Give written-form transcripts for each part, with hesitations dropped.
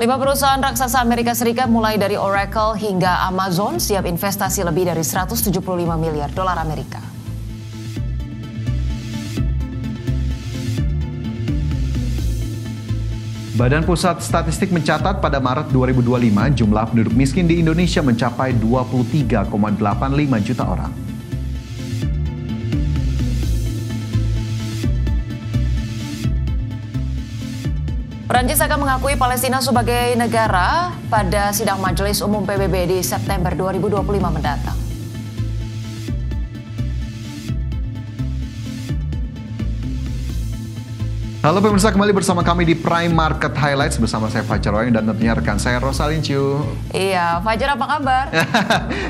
5 perusahaan raksasa Amerika Serikat mulai dari Oracle hingga Amazon siap investasi lebih dari 175 miliar dolar Amerika. Badan Pusat Statistik mencatat pada Maret 2025 jumlah penduduk miskin di Indonesia mencapai 23,85 juta orang. Prancis akan mengakui Palestina sebagai negara pada sidang Majelis Umum PBB di September 2025 mendatang. Halo pemirsa, kembali bersama kami di Prime Market Highlights bersama saya Fajar Royong dan tentunya rekan saya Rosalin Chiu. Iya, Fajar apa kabar?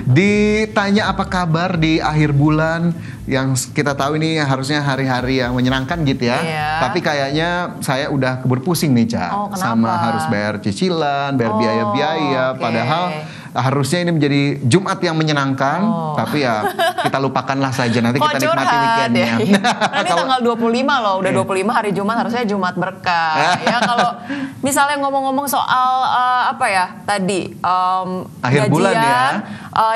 Ditanya apa kabar di akhir bulan yang kita tahu ini harusnya hari-hari yang menyenangkan gitu ya. Iya. Tapi kayaknya saya udah keburu pusing nih, Ca. Oh, kenapa? Sama harus bayar cicilan, bayar biaya-biaya. Okay. Padahal harusnya ini menjadi Jumat yang menyenangkan, tapi ya kita lupakanlah saja, nanti kita nikmati weekendnya. Nanti tanggal 25 loh, udah 25 hari Jumat, harusnya Jumat berkah. Ya kalau misalnya ngomong-ngomong soal apa ya tadi akhir gajian, bulan ya.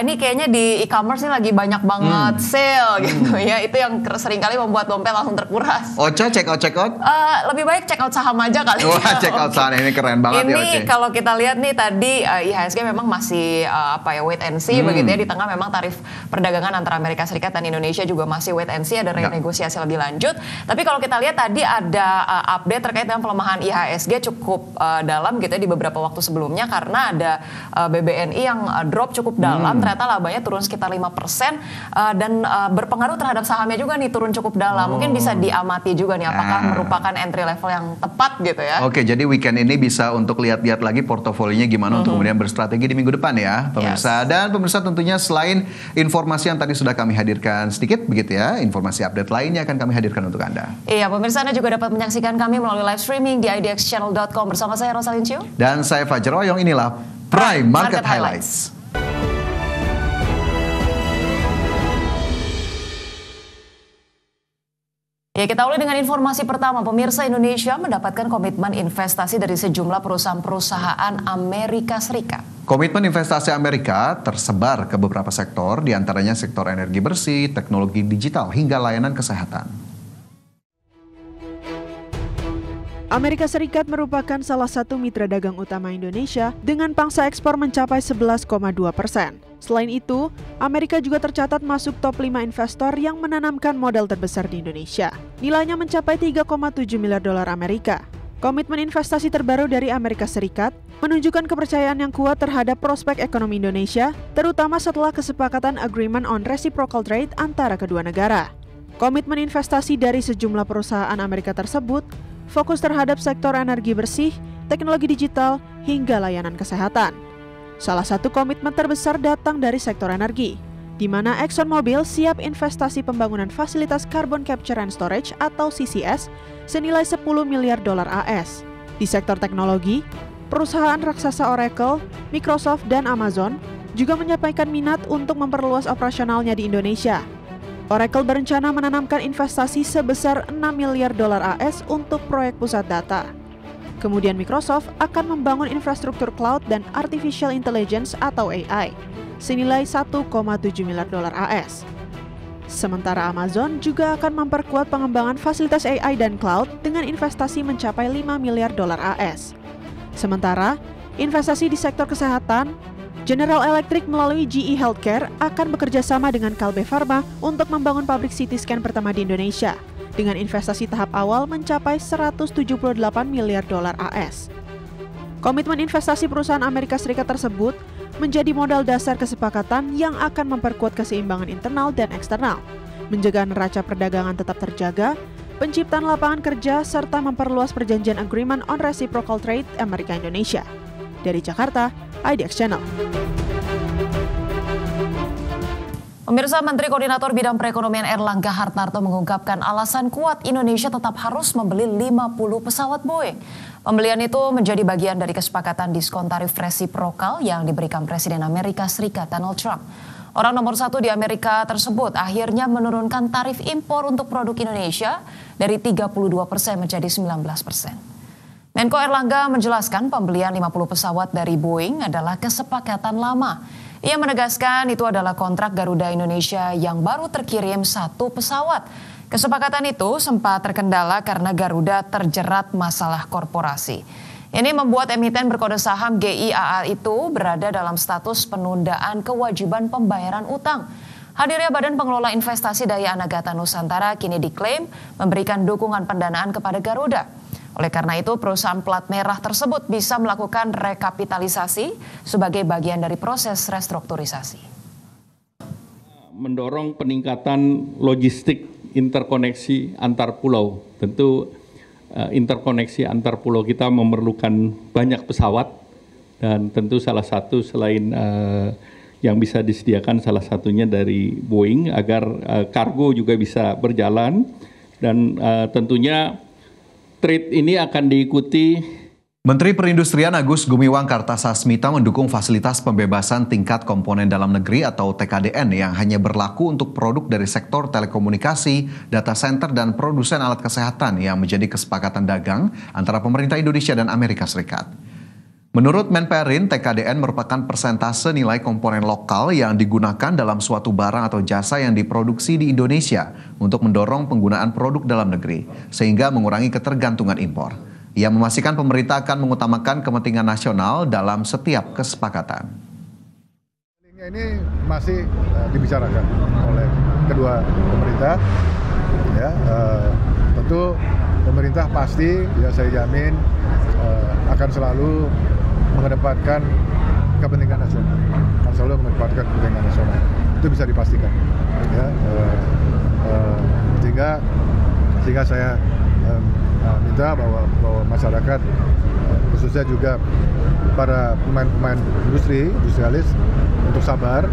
Ini kayaknya di e-commerce ini lagi banyak banget sale gitu ya. Itu yang seringkali membuat dompet langsung terkuras. Oce, check out? Lebih baik check out saham aja kali. Wah, check out saham ini keren banget ya, Oce. Ini kalau kita lihat nih tadi IHSG memang masih wait and see begitu ya, di tengah memang tarif perdagangan antara Amerika Serikat dan Indonesia juga masih wait and see, ada renegosiasi lebih lanjut. Tapi kalau kita lihat tadi ada update terkait dengan pelemahan IHSG cukup dalam gitu ya di beberapa waktu sebelumnya, karena ada BBNI yang drop cukup dalam, ternyata labanya turun sekitar 5% dan berpengaruh terhadap sahamnya juga nih, turun cukup dalam. Mungkin bisa diamati juga nih apakah merupakan entry level yang tepat gitu ya. Oke, jadi weekend ini bisa untuk lihat-lihat lagi portofolinya gimana untuk kemudian berstrategi di minggu depan ya pemirsa. Dan pemirsa tentunya selain informasi yang tadi sudah kami hadirkan sedikit begitu ya, informasi update lainnya akan kami hadirkan untuk Anda. Iya pemirsa, Anda juga dapat menyaksikan kami melalui live streaming di idxchannel.com bersama saya Rosalin Chiu. Dan saya Fajar Royong, inilah Prime Market Highlights. Ya, kita mulai dengan informasi pertama. Pemirsa, Indonesia mendapatkan komitmen investasi dari sejumlah perusahaan-perusahaan Amerika Serikat. Komitmen investasi Amerika tersebar ke beberapa sektor, diantaranya sektor energi bersih, teknologi digital, hingga layanan kesehatan. Amerika Serikat merupakan salah satu mitra dagang utama Indonesia dengan pangsa ekspor mencapai 11,2%. Selain itu, Amerika juga tercatat masuk top 5 investor yang menanamkan modal terbesar di Indonesia. Nilainya mencapai 3,7 miliar dolar Amerika. Komitmen investasi terbaru dari Amerika Serikat menunjukkan kepercayaan yang kuat terhadap prospek ekonomi Indonesia, terutama setelah kesepakatan Agreement on Reciprocal Trade antara kedua negara. Komitmen investasi dari sejumlah perusahaan Amerika tersebut fokus terhadap sektor energi bersih, teknologi digital, hingga layanan kesehatan. Salah satu komitmen terbesar datang dari sektor energi, di mana ExxonMobil siap investasi pembangunan fasilitas Carbon Capture and Storage atau CCS senilai 10 miliar dolar AS. Di sektor teknologi, perusahaan raksasa Oracle, Microsoft, dan Amazon juga menyampaikan minat untuk memperluas operasionalnya di Indonesia. Oracle berencana menanamkan investasi sebesar 6 miliar dolar AS untuk proyek pusat data. Kemudian Microsoft akan membangun infrastruktur cloud dan artificial intelligence atau AI senilai 1,7 miliar dolar AS. Sementara Amazon juga akan memperkuat pengembangan fasilitas AI dan cloud dengan investasi mencapai 5 miliar dolar AS. Sementara investasi di sektor kesehatan, General Electric melalui GE Healthcare akan bekerja sama dengan Kalbe Pharma untuk membangun pabrik CT scan pertama di Indonesia dengan investasi tahap awal mencapai 178 miliar dolar AS. Komitmen investasi perusahaan Amerika Serikat tersebut menjadi modal dasar kesepakatan yang akan memperkuat keseimbangan internal dan eksternal, menjaga neraca perdagangan tetap terjaga, penciptaan lapangan kerja, serta memperluas perjanjian Agreement on Reciprocal Trade Amerika Indonesia. Dari Jakarta, IDX Channel. Pemirsa, Menteri Koordinator Bidang Perekonomian Erlangga Hartarto mengungkapkan alasan kuat Indonesia tetap harus membeli 50 pesawat Boeing. Pembelian itu menjadi bagian dari kesepakatan diskon tarif resiprokal yang diberikan Presiden Amerika Serikat Donald Trump. Orang nomor 1 di Amerika tersebut akhirnya menurunkan tarif impor untuk produk Indonesia dari 32% menjadi 19%. Menko Erlangga menjelaskan pembelian 50 pesawat dari Boeing adalah kesepakatan lama. Ia menegaskan itu adalah kontrak Garuda Indonesia yang baru terkirim 1 pesawat. Kesepakatan itu sempat terkendala karena Garuda terjerat masalah korporasi. Ini membuat emiten berkode saham GIAA itu berada dalam status penundaan kewajiban pembayaran utang. Hadirnya Badan Pengelola Investasi Daya Anagata Nusantara kini diklaim memberikan dukungan pendanaan kepada Garuda. Oleh karena itu, perusahaan plat merah tersebut bisa melakukan rekapitalisasi sebagai bagian dari proses restrukturisasi. Mendorong peningkatan logistik interkoneksi antar pulau. Tentu interkoneksi antar pulau kita memerlukan banyak pesawat dan tentu salah satu selain yang bisa disediakan salah satunya dari Boeing agar kargo juga bisa berjalan dan tentunya trade ini akan diikuti. Menteri Perindustrian Agus Gumiwang Kartasasmita mendukung fasilitas pembebasan tingkat komponen dalam negeri atau TKDN yang hanya berlaku untuk produk dari sektor telekomunikasi, data center, dan produsen alat kesehatan yang menjadi kesepakatan dagang antara pemerintah Indonesia dan Amerika Serikat. Menurut Menperin, TKDN merupakan persentase nilai komponen lokal yang digunakan dalam suatu barang atau jasa yang diproduksi di Indonesia untuk mendorong penggunaan produk dalam negeri, sehingga mengurangi ketergantungan impor. Ia memastikan pemerintah akan mengutamakan kepentingan nasional dalam setiap kesepakatan. Ini masih dibicarakan oleh kedua pemerintah. Ya, tentu pemerintah pasti, ya saya jamin akan selalu mengedepankan kepentingan nasional, akan selalu mengedepankan kepentingan nasional. Itu bisa dipastikan. Ya, sehingga saya minta bahwa masyarakat, khususnya juga para pemain-pemain industrialis untuk sabar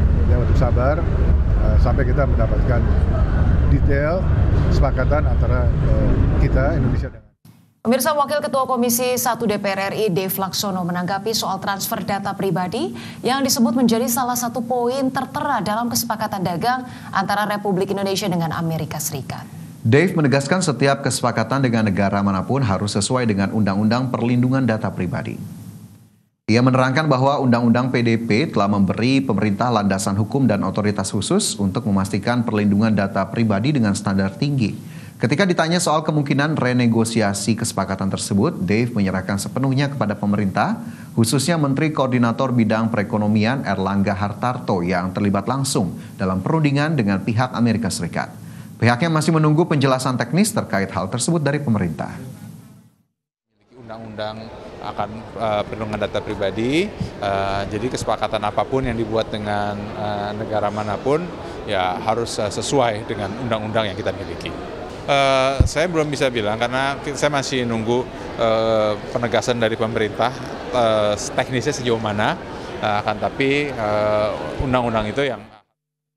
sampai kita mendapatkan detail kesepakatan antara kita Indonesia dengan. Pemirsa, Wakil Ketua Komisi 1 DPR RI Dave Laksono menanggapi soal transfer data pribadi yang disebut menjadi salah satu poin tertera dalam kesepakatan dagang antara Republik Indonesia dengan Amerika Serikat. Dave menegaskan setiap kesepakatan dengan negara manapun harus sesuai dengan Undang-Undang Perlindungan Data Pribadi. Ia menerangkan bahwa Undang-Undang PDP telah memberi pemerintah landasan hukum dan otoritas khusus untuk memastikan perlindungan data pribadi dengan standar tinggi. Ketika ditanya soal kemungkinan renegosiasi kesepakatan tersebut, Dave menyerahkan sepenuhnya kepada pemerintah, khususnya Menteri Koordinator Bidang Perekonomian Erlangga Hartarto yang terlibat langsung dalam perundingan dengan pihak Amerika Serikat. Pihaknya masih menunggu penjelasan teknis terkait hal tersebut dari pemerintah. Undang-undang akan perlindungan data pribadi, jadi kesepakatan apapun yang dibuat dengan negara manapun ya harus sesuai dengan undang-undang yang kita miliki. Saya belum bisa bilang karena saya masih nunggu penegasan dari pemerintah teknisnya sejauh mana, akan tapi undang-undang itu yang.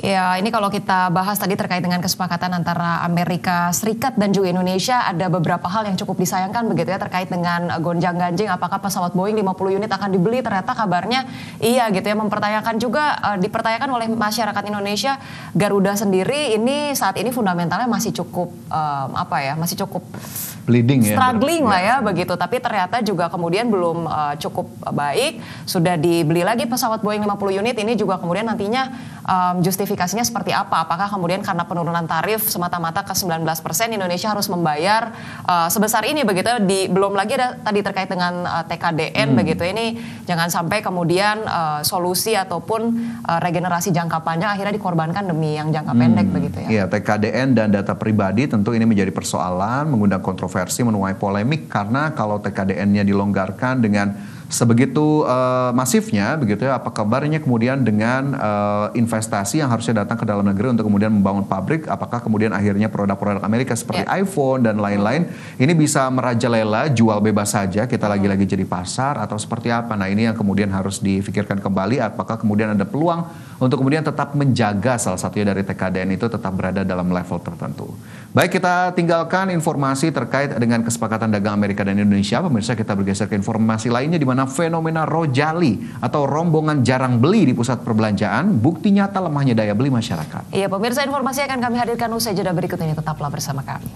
Ya, ini kalau kita bahas tadi terkait dengan kesepakatan antara Amerika Serikat dan juga Indonesia, ada beberapa hal yang cukup disayangkan begitu ya terkait dengan gonjang-ganjing apakah pesawat Boeing 50 unit akan dibeli, ternyata kabarnya iya gitu ya, mempertanyakan juga dipertanyakan oleh masyarakat Indonesia. Garuda sendiri ini saat ini fundamentalnya masih cukup masih cukup bleeding ya, struggling lah ya begitu, tapi ternyata juga kemudian belum cukup baik, sudah dibeli lagi pesawat Boeing 50 unit ini juga kemudian nantinya justifikasinya seperti apa? Apakah kemudian karena penurunan tarif semata-mata ke 19% Indonesia harus membayar sebesar ini begitu? Belum lagi ada tadi terkait dengan TKDN begitu. Ini jangan sampai kemudian solusi ataupun regenerasi jangka panjang akhirnya dikorbankan demi yang jangka pendek begitu ya. Iya, TKDN dan data pribadi tentu ini menjadi persoalan, mengundang kontroversi, menuai polemik karena kalau TKDN-nya dilonggarkan dengan sebegitu masifnya begitu ya, apa kabarnya kemudian dengan investasi yang harusnya datang ke dalam negeri untuk kemudian membangun pabrik, apakah kemudian akhirnya produk-produk Amerika seperti iPhone dan lain-lain ini bisa merajalela jual bebas saja, kita lagi-lagi jadi pasar atau seperti apa? Nah, ini yang kemudian harus difikirkan kembali, apakah kemudian ada peluang untuk kemudian tetap menjaga salah satunya dari TKDN itu tetap berada dalam level tertentu. Baik, kita tinggalkan informasi terkait dengan kesepakatan dagang Amerika dan Indonesia. Pemirsa, kita bergeser ke informasi lainnya di mana fenomena rojali atau rombongan jarang beli di pusat perbelanjaan bukti nyata lemahnya daya beli masyarakat. Iya, pemirsa, informasi akan kami hadirkan usai jeda berikut ini, tetaplah bersama kami.